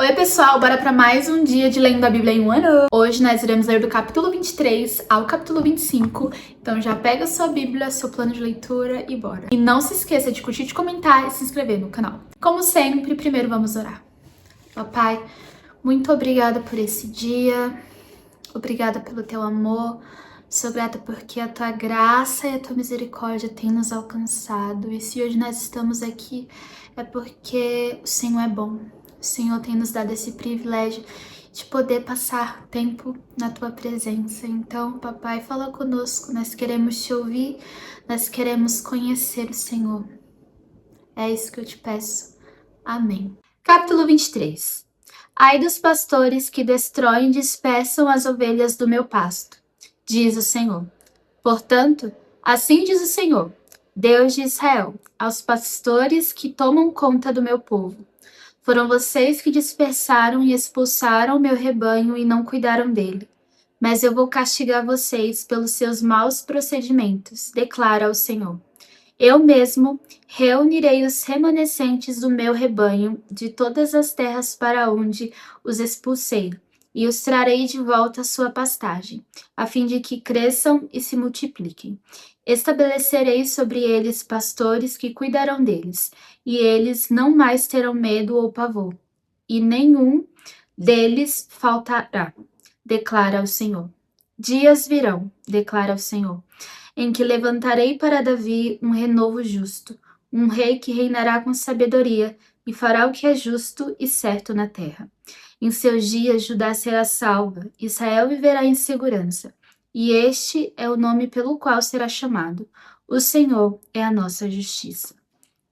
Oi pessoal, bora para mais um dia de Lendo a Bíblia em um ano. Hoje nós iremos ler do capítulo 23 ao capítulo 25, então já pega sua Bíblia, seu plano de leitura e bora. E não se esqueça de curtir, de comentar e se inscrever no canal. Como sempre, primeiro vamos orar. Papai, muito obrigada por esse dia, obrigada pelo teu amor, sou grata porque a tua graça e a tua misericórdia têm nos alcançado. E se hoje nós estamos aqui, é porque o Senhor é bom. O Senhor tem nos dado esse privilégio de poder passar tempo na tua presença. Então, papai, fala conosco, nós queremos te ouvir, nós queremos conhecer o Senhor. É isso que eu te peço. Amém. Capítulo 23. Ai dos pastores que destroem e dispersam as ovelhas do meu pasto, diz o Senhor. Portanto, assim diz o Senhor, Deus de Israel, aos pastores que tomam conta do meu povo. Foram vocês que dispersaram e expulsaram o meu rebanho e não cuidaram dele. Mas eu vou castigar vocês pelos seus maus procedimentos, declara o Senhor. Eu mesmo reunirei os remanescentes do meu rebanho de todas as terras para onde os expulsei, e os trarei de volta à sua pastagem, a fim de que cresçam e se multipliquem. Estabelecerei sobre eles pastores que cuidarão deles, e eles não mais terão medo ou pavor, e nenhum deles faltará, declara o Senhor. Dias virão, declara o Senhor, em que levantarei para Davi um renovo justo, um rei que reinará com sabedoria e fará o que é justo e certo na terra. Em seus dias Judá será salva, Israel viverá em segurança, e este é o nome pelo qual será chamado. O Senhor é a nossa justiça.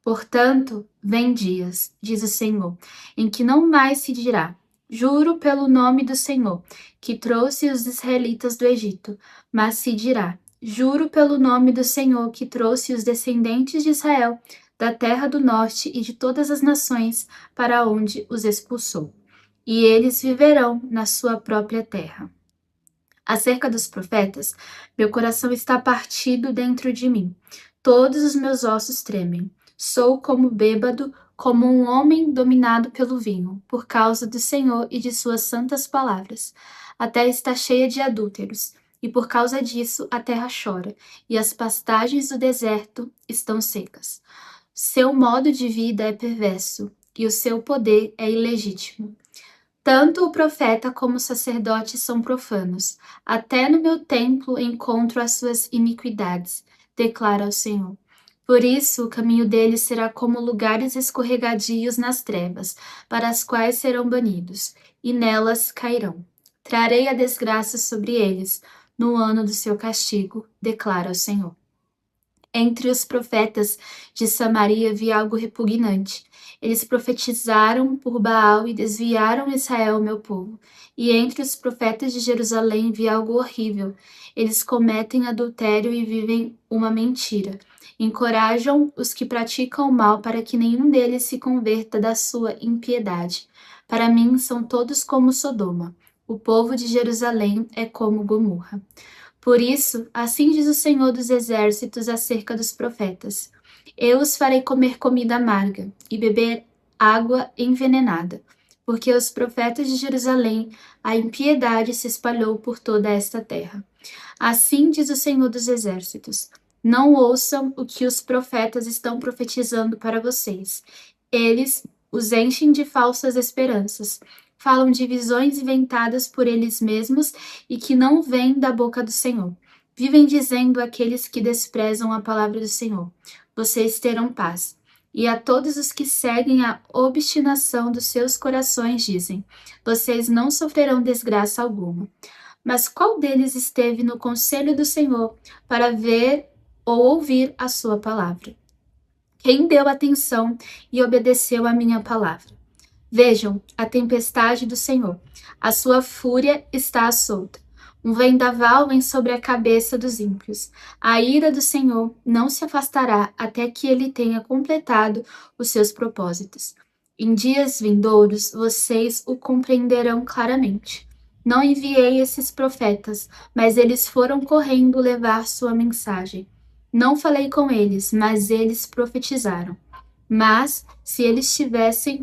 Portanto, vem dias, diz o Senhor, em que não mais se dirá, juro pelo nome do Senhor, que trouxe os israelitas do Egito, mas se dirá, juro pelo nome do Senhor, que trouxe os descendentes de Israel da terra do norte e de todas as nações para onde os expulsou. E eles viverão na sua própria terra. Acerca dos profetas, meu coração está partido dentro de mim. Todos os meus ossos tremem. Sou como bêbado, como um homem dominado pelo vinho, por causa do Senhor e de suas santas palavras. A terra está cheia de adúlteros, e por causa disso a terra chora, e as pastagens do deserto estão secas. Seu modo de vida é perverso, e o seu poder é ilegítimo. Tanto o profeta como o sacerdote são profanos. Até no meu templo encontro as suas iniquidades, declara o Senhor. Por isso, o caminho deles será como lugares escorregadios nas trevas, para as quais serão banidos, e nelas cairão. Trarei a desgraça sobre eles, no ano do seu castigo, declara o Senhor. Entre os profetas de Samaria vi algo repugnante. Eles profetizaram por Baal e desviaram Israel, meu povo. E entre os profetas de Jerusalém vi algo horrível. Eles cometem adultério e vivem uma mentira. Encorajam os que praticam o mal para que nenhum deles se converta da sua impiedade. Para mim são todos como Sodoma. O povo de Jerusalém é como Gomorra. Por isso, assim diz o Senhor dos Exércitos acerca dos profetas: eu os farei comer comida amarga e beber água envenenada, porque os profetas de Jerusalém, a impiedade se espalhou por toda esta terra. Assim diz o Senhor dos Exércitos: não ouçam o que os profetas estão profetizando para vocês. Eles os enchem de falsas esperanças. Falam de visões inventadas por eles mesmos e que não vêm da boca do Senhor. Vivem dizendo àqueles que desprezam a palavra do Senhor: vocês terão paz. E a todos os que seguem a obstinação dos seus corações dizem: vocês não sofrerão desgraça alguma. Mas qual deles esteve no conselho do Senhor para ver ou ouvir a sua palavra? Quem deu atenção e obedeceu à minha palavra? Vejam a tempestade do Senhor. A sua fúria está solta. Um vendaval vem sobre a cabeça dos ímpios. A ira do Senhor não se afastará até que ele tenha completado os seus propósitos. Em dias vindouros, vocês o compreenderão claramente. Não enviei esses profetas, mas eles foram correndo levar sua mensagem. Não falei com eles, mas eles profetizaram. Mas, se eles tivessem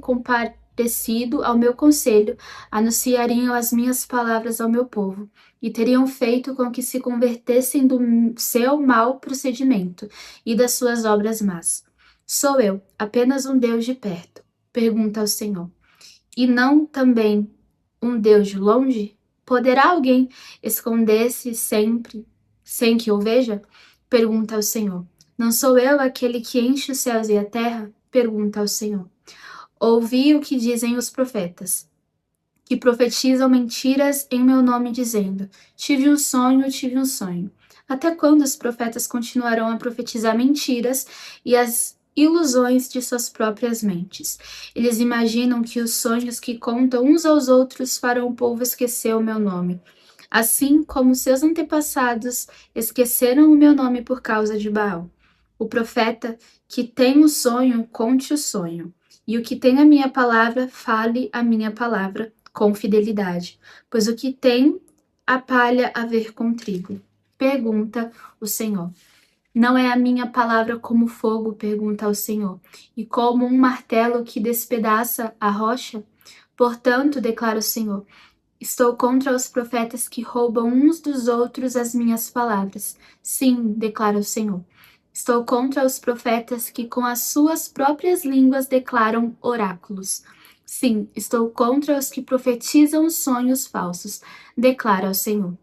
obedecido ao meu conselho, anunciariam as minhas palavras ao meu povo, e teriam feito com que se convertessem do seu mau procedimento e das suas obras más. Sou eu, apenas um Deus de perto? Pergunta ao Senhor. E não também um Deus de longe? Poderá alguém esconder-se sempre, sem que o veja? Pergunta ao Senhor. Não sou eu aquele que enche os céus e a terra? Pergunta ao Senhor. Ouvi o que dizem os profetas, que profetizam mentiras em meu nome, dizendo: tive um sonho, tive um sonho. Até quando os profetas continuarão a profetizar mentiras e as ilusões de suas próprias mentes? Eles imaginam que os sonhos que contam uns aos outros farão o povo esquecer o meu nome. Assim como seus antepassados esqueceram o meu nome por causa de Baal. O profeta que tem o sonho, conte o sonho. E o que tem a minha palavra, fale a minha palavra com fidelidade. Pois o que tem a palha a ver com trigo? Pergunta o Senhor. Não é a minha palavra como fogo? Pergunta ao Senhor. E como um martelo que despedaça a rocha? Portanto, declara o Senhor, estou contra os profetas que roubam uns dos outros as minhas palavras. Sim, declara o Senhor. Estou contra os profetas que com as suas próprias línguas declaram oráculos. Sim, estou contra os que profetizam sonhos falsos, declara o Senhor.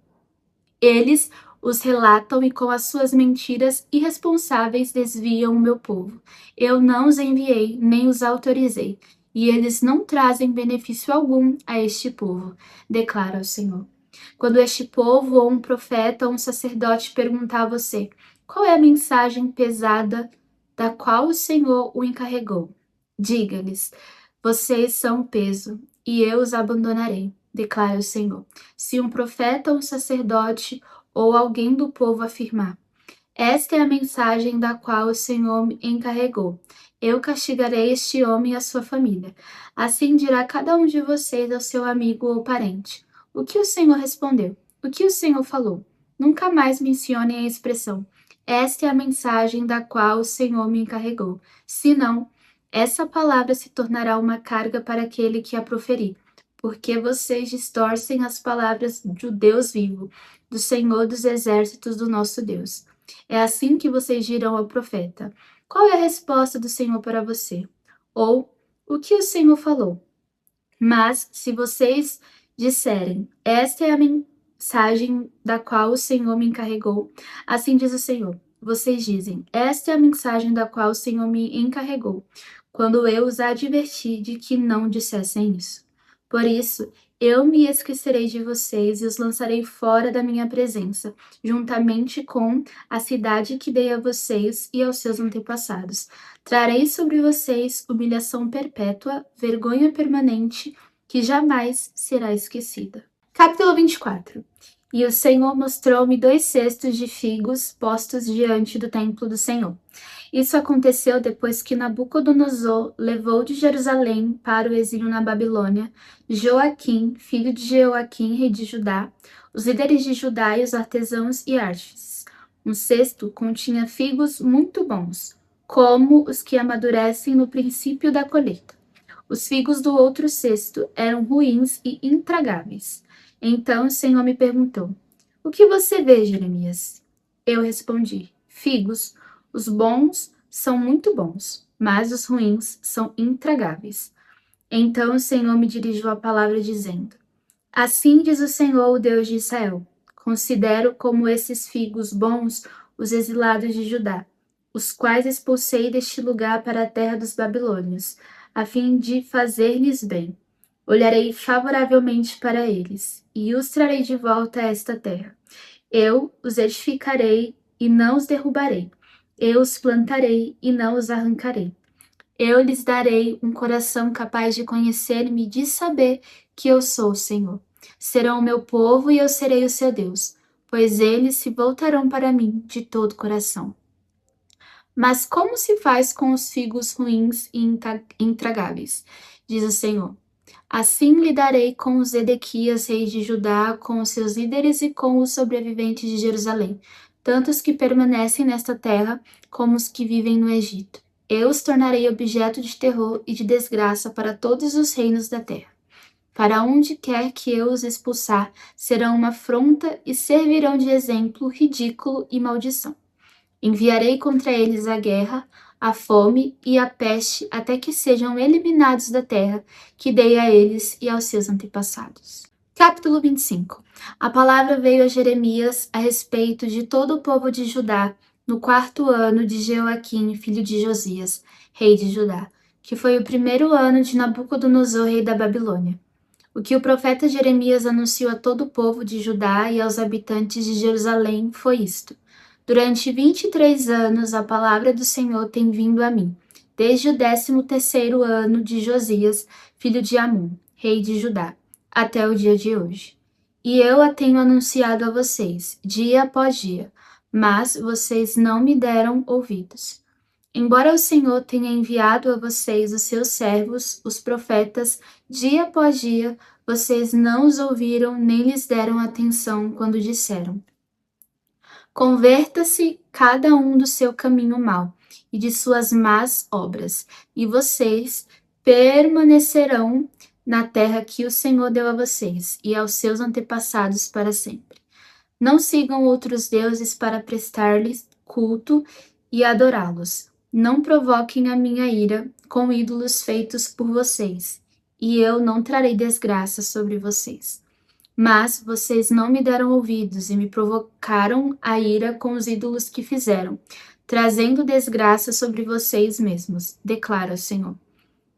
Eles os relatam e com as suas mentiras irresponsáveis desviam o meu povo. Eu não os enviei, nem os autorizei, e eles não trazem benefício algum a este povo, declara o Senhor. Quando este povo, ou um profeta, ou um sacerdote perguntar a você, qual é a mensagem pesada da qual o Senhor o encarregou? Diga-lhes, vocês são peso, e eu os abandonarei, declara o Senhor. Se um profeta ou um sacerdote ou alguém do povo afirmar, esta é a mensagem da qual o Senhor me encarregou, eu castigarei este homem e a sua família. Assim dirá cada um de vocês ao seu amigo ou parente. O que o Senhor respondeu? O que o Senhor falou? Nunca mais mencionem a expressão, esta é a mensagem da qual o Senhor me encarregou. Senão, essa palavra se tornará uma carga para aquele que a proferir, porque vocês distorcem as palavras do Deus vivo, do Senhor dos exércitos do nosso Deus. É assim que vocês dirão ao profeta: qual é a resposta do Senhor para você? Ou, o que o Senhor falou? Mas, se vocês disserem, esta é a mensagem da qual o Senhor me encarregou, assim diz o Senhor. Vocês dizem, esta é a mensagem da qual o Senhor me encarregou, quando eu os adverti de que não dissessem isso. Por isso, eu me esquecerei de vocês e os lançarei fora da minha presença, juntamente com a cidade que dei a vocês e aos seus antepassados. Trarei sobre vocês humilhação perpétua, vergonha permanente, que jamais será esquecida. Capítulo 24. E o Senhor mostrou-me 2 cestos de figos postos diante do templo do Senhor. Isso aconteceu depois que Nabucodonosor levou de Jerusalém para o exílio na Babilônia Joaquim, filho de Jeoaquim, rei de Judá, os líderes de Judá e os artesãos e artífices. Um cesto continha figos muito bons, como os que amadurecem no princípio da colheita. Os figos do outro cesto eram ruins e intragáveis. Então o Senhor me perguntou: o que você vê, Jeremias? Eu respondi: figos. Os bons são muito bons, mas os ruins são intragáveis. Então o Senhor me dirigiu a palavra dizendo: assim diz o Senhor, o Deus de Israel: considero como esses figos bons os exilados de Judá, os quais expulsei deste lugar para a terra dos babilônios, a fim de fazer-lhes bem. Olharei favoravelmente para eles, e os trarei de volta a esta terra. Eu os edificarei e não os derrubarei. Eu os plantarei e não os arrancarei. Eu lhes darei um coração capaz de conhecer-me e de saber que eu sou o Senhor. Serão o meu povo e eu serei o seu Deus, pois eles se voltarão para mim de todo o coração. Mas como se faz com os figos ruins e intragáveis? Diz o Senhor. Assim lidarei com os Edequias, rei de Judá, com os seus líderes e com os sobreviventes de Jerusalém, tanto os que permanecem nesta terra como os que vivem no Egito. Eu os tornarei objeto de terror e de desgraça para todos os reinos da terra. Para onde quer que eu os expulsar, serão uma afronta e servirão de exemplo ridículo e maldição. Enviarei contra eles a guerra, a fome e a peste até que sejam eliminados da terra que dei a eles e aos seus antepassados. Capítulo 25. A palavra veio a Jeremias a respeito de todo o povo de Judá no 4º ano de Jeoaquim, filho de Josias, rei de Judá, que foi o 1º ano de Nabucodonosor, rei da Babilônia. O que o profeta Jeremias anunciou a todo o povo de Judá e aos habitantes de Jerusalém foi isto: durante 23 anos a palavra do Senhor tem vindo a mim, desde o 13º ano de Josias, filho de Amon, rei de Judá, até o dia de hoje. E eu a tenho anunciado a vocês, dia após dia, mas vocês não me deram ouvidos. Embora o Senhor tenha enviado a vocês os seus servos, os profetas, dia após dia, vocês não os ouviram nem lhes deram atenção quando disseram: converta-se cada um do seu caminho mau e de suas más obras, e vocês permanecerão na terra que o Senhor deu a vocês e aos seus antepassados para sempre. Não sigam outros deuses para prestar-lhes culto e adorá-los. Não provoquem a minha ira com ídolos feitos por vocês, e eu não trarei desgraça sobre vocês. Mas vocês não me deram ouvidos e me provocaram a ira com os ídolos que fizeram, trazendo desgraça sobre vocês mesmos, declara o Senhor.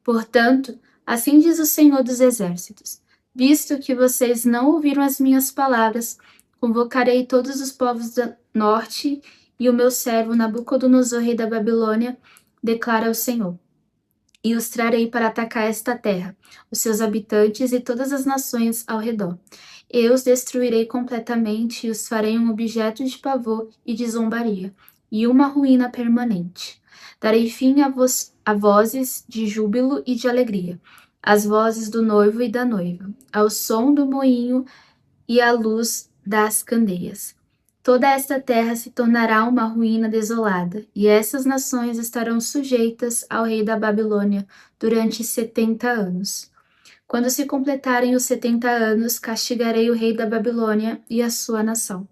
Portanto, assim diz o Senhor dos Exércitos: visto que vocês não ouviram as minhas palavras, convocarei todos os povos do norte e o meu servo Nabucodonosor, rei da Babilônia, declara o Senhor. E os trarei para atacar esta terra, os seus habitantes e todas as nações ao redor. Eu os destruirei completamente e os farei um objeto de pavor e de zombaria, e uma ruína permanente. Darei fim a vozes de júbilo e de alegria, às vozes do noivo e da noiva, ao som do moinho e à luz das candeias. Toda esta terra se tornará uma ruína desolada, e essas nações estarão sujeitas ao rei da Babilônia durante 70 anos. Quando se completarem os 70 anos, castigarei o rei da Babilônia e a sua nação,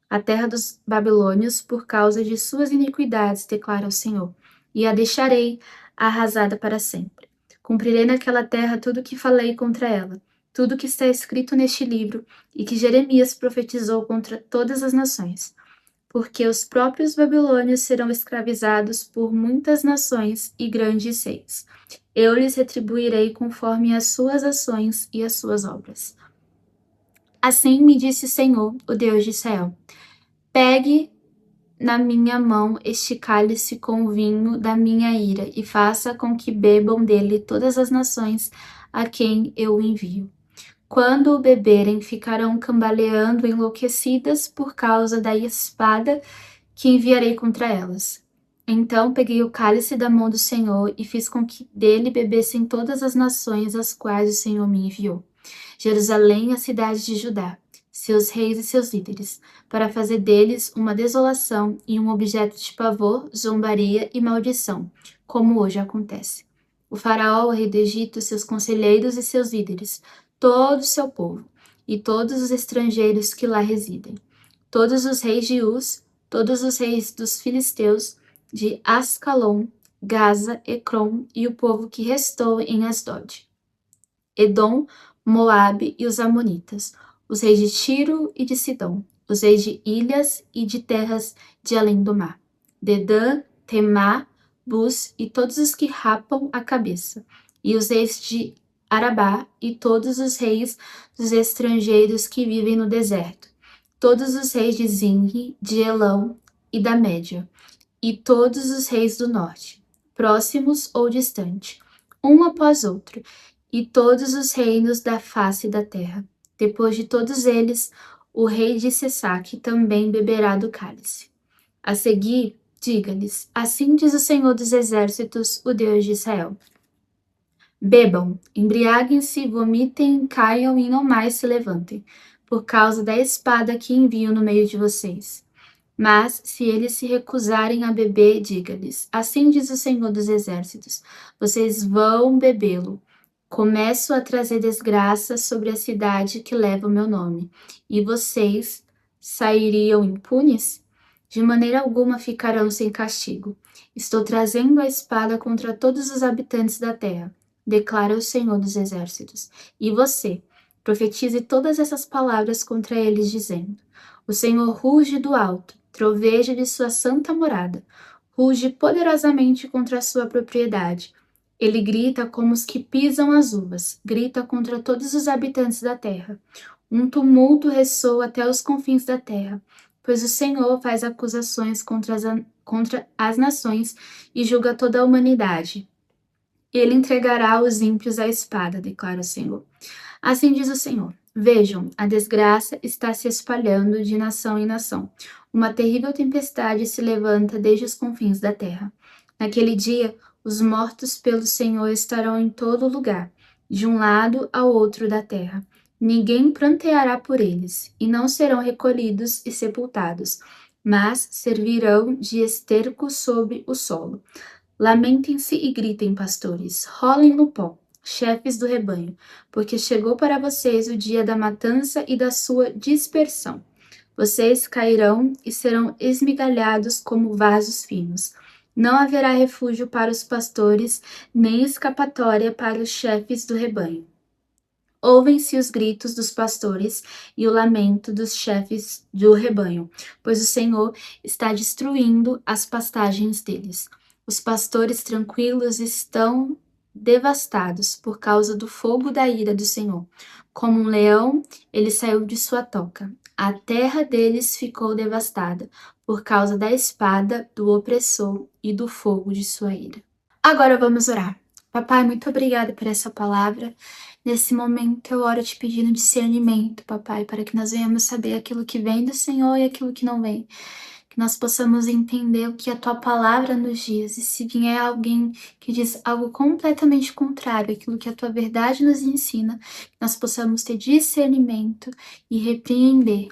a terra dos babilônios, por causa de suas iniquidades, declara o Senhor, e a deixarei arrasada para sempre. Cumprirei naquela terra tudo o que falei contra ela, tudo que está escrito neste livro e que Jeremias profetizou contra todas as nações, porque os próprios babilônios serão escravizados por muitas nações e grandes reis. Eu lhes retribuirei conforme as suas ações e as suas obras. Assim me disse o Senhor, o Deus de Israel: pegue na minha mão este cálice com o vinho da minha ira e faça com que bebam dele todas as nações a quem eu o envio. Quando o beberem, ficarão cambaleando enlouquecidas por causa da espada que enviarei contra elas. Então peguei o cálice da mão do Senhor e fiz com que dele bebessem todas as nações às quais o Senhor me enviou. Jerusalém, a cidade de Judá, seus reis e seus líderes, para fazer deles uma desolação e um objeto de pavor, zombaria e maldição, como hoje acontece. O faraó, o rei do Egito, seus conselheiros e seus líderes, todo o seu povo, e todos os estrangeiros que lá residem, todos os reis de Uz, todos os reis dos filisteus, de Ascalon, Gaza, Ecrom e o povo que restou em Asdod, Edom, Moabe e os amonitas, os reis de Tiro e de Sidom, os reis de ilhas e de terras de além do mar, Dedã, Temá, Bus e todos os que rapam a cabeça, e os reis de Arabá e todos os reis dos estrangeiros que vivem no deserto, todos os reis de Zinri, de Elão e da Média, e todos os reis do norte, próximos ou distantes, um após outro, e todos os reinos da face da terra. Depois de todos eles, o rei de Sesaque também beberá do cálice. A seguir, diga-lhes: assim diz o Senhor dos Exércitos, o Deus de Israel: bebam, embriaguem-se, vomitem, caiam e não mais se levantem, por causa da espada que envio no meio de vocês. Mas, se eles se recusarem a beber, diga-lhes: assim diz o Senhor dos Exércitos: vocês vão bebê-lo. Começo a trazer desgraça sobre a cidade que leva o meu nome. E vocês sairiam impunes? De maneira alguma ficarão sem castigo. Estou trazendo a espada contra todos os habitantes da terra, declara o Senhor dos Exércitos. E você, profetize todas essas palavras contra eles, dizendo: o Senhor ruge do alto, troveja de sua santa morada, ruge poderosamente contra a sua propriedade. Ele grita como os que pisam as uvas, grita contra todos os habitantes da terra. Um tumulto ressoa até os confins da terra, pois o Senhor faz acusações contra as nações e julga toda a humanidade. Ele entregará os ímpios à espada, declara o Senhor. Assim diz o Senhor: vejam, a desgraça está se espalhando de nação em nação. Uma terrível tempestade se levanta desde os confins da terra. Naquele dia, os mortos pelo Senhor estarão em todo lugar, de um lado ao outro da terra. Ninguém pranteará por eles, e não serão recolhidos e sepultados, mas servirão de esterco sobre o solo. Lamentem-se e gritem, pastores, rolem no pó, chefes do rebanho, porque chegou para vocês o dia da matança e da sua dispersão. Vocês cairão e serão esmigalhados como vasos finos. Não haverá refúgio para os pastores, nem escapatória para os chefes do rebanho. Ouvem-se os gritos dos pastores e o lamento dos chefes do rebanho, pois o Senhor está destruindo as pastagens deles. Os pastores tranquilos estão devastados por causa do fogo da ira do Senhor. Como um leão, ele saiu de sua toca. A terra deles ficou devastada por causa da espada do opressor e do fogo de sua ira. Agora vamos orar. Papai, muito obrigada por essa palavra. Nesse momento eu oro te pedindo discernimento, papai, para que nós venhamos saber aquilo que vem do Senhor e aquilo que não vem. Que nós possamos entender o que a tua palavra nos diz. E se vier alguém que diz algo completamente contrário àquilo que a tua verdade nos ensina, que nós possamos ter discernimento e repreender.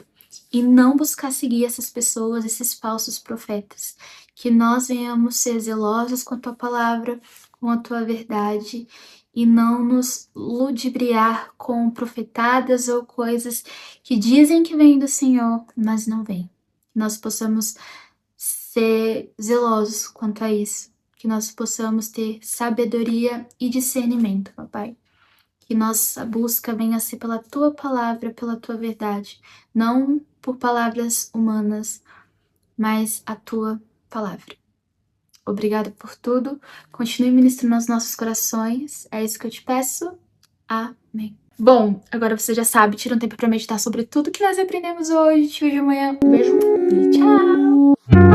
E não buscar seguir essas pessoas, esses falsos profetas. Que nós venhamos ser zelosos com a tua palavra, com a tua verdade, e não nos ludibriar com profetadas ou coisas que dizem que vêm do Senhor, mas não vêm. Que nós possamos ser zelosos quanto a isso, que nós possamos ter sabedoria e discernimento, papai. Que nossa busca venha a ser pela tua palavra, pela tua verdade, não por palavras humanas, mas a tua palavra. Obrigada por tudo. Continue ministrando aos nossos corações. É isso que eu te peço. Amém. Bom, agora você já sabe, tira um tempo para meditar sobre tudo que nós aprendemos hoje. Te vejo amanhã. Um beijo e tchau!